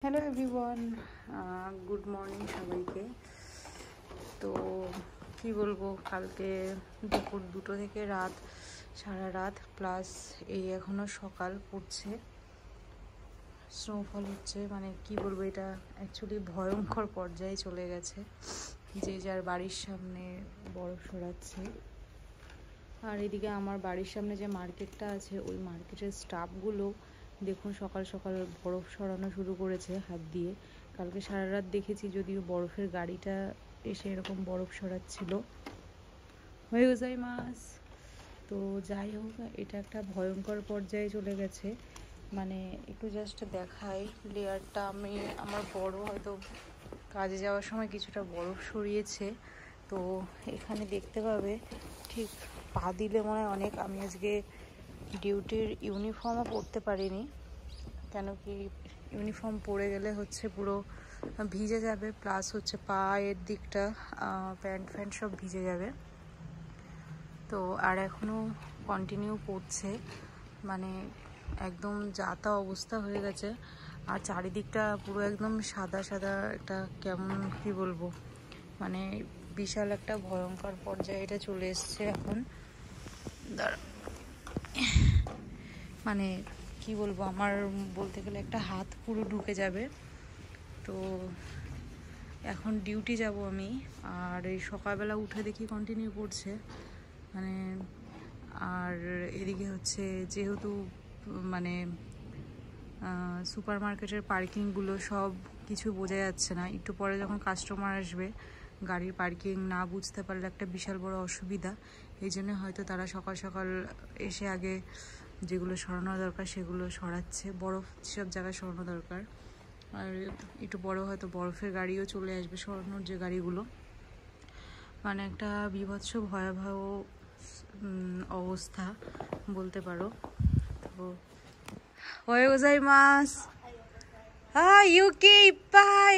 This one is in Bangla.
হ্যালো এভরিওয়ান, গুড মর্নিং সবাইকে। তো কি বলবো, কালকে দুপুর 2টো থেকে সারা রাত প্লাস এই এখনও সকাল পড়ছে, স্নোফল হচ্ছে। মানে কি বলবো, এটা অ্যাকচুয়ালি ভয়ঙ্কর পর্যায়ে চলে গেছে। যে যার বাড়ির সামনে বরফ সরাচ্ছে। আর এদিকে আমার বাড়ির সামনে যে মার্কেটটা আছে, ওই মার্কেটের স্টাফগুলো দেখুন সকাল সকাল বরফ সরানো শুরু করেছে হাত দিয়ে। কালকে সারা রাত দেখেছি, যদিও বরফের গাড়িটা এসে এরকম বরফ সরাচ্ছিল। হয়ে যায় মাস। তো যাই হোক, এটা একটা ভয়ঙ্কর পর্যায়ে চলে গেছে। মানে একটু জাস্ট দেখাই লেয়ারটা। আমার বড় হয়তো কাজে যাওয়ার সময় কিছুটা বরফ সরিয়েছে, তো এখানে দেখতে পাবে। ঠিক পা দিলে মনে হয় অনেক। আমি আজকে ডিউটির ইউনিফর্মও পরতে পারিনি, কেন কি ইউনিফর্ম পরে গেলে হচ্ছে পুরো ভিজে যাবে, প্লাস হচ্ছে পায়ের দিকটা প্যান্ট সব ভিজে যাবে। তো আর এখনও কন্টিনিউ করছে, মানে একদম যাতা অবস্থা হয়ে গেছে। আর চারিদিকটা পুরো একদম সাদা সাদা, একটা কেমন কি বলবো, মানে বিশাল একটা ভয়ঙ্কর পর্যায়ে এটা চলে এসছে এখন। মানে কি বলবো, আমার বলতে গেলে একটা হাত পুরো ঢুকে যাবে। তো এখন ডিউটি যাব আমি, আর এই সকালবেলা উঠে দেখি কন্টিনিউ করছে। মানে আর এদিকে হচ্ছে যেহেতু মানে সুপার মার্কেটের পার্কিংগুলো সব কিছু বোঝা যাচ্ছে না। একটু পরে যখন কাস্টমার আসবে, গাড়ির পার্কিং না বুঝতে পারলে একটা বিশাল বড় অসুবিধা। এই জন্য হয়তো তারা সকাল সকাল এসে আগে যেগুলো সরানো দরকার সেগুলো সরাচ্ছে, বরফ যেসব জায়গায় সরানো দরকার। আর একটু বড় হয়তো বরফের গাড়িও চলে আসবে, সরানোর যে গাড়িগুলো। মানে একটা বীভৎস ভয়াবহ অবস্থা বলতে পারো। তো ওয়ে গোজাইমাস, ইউকি বাই।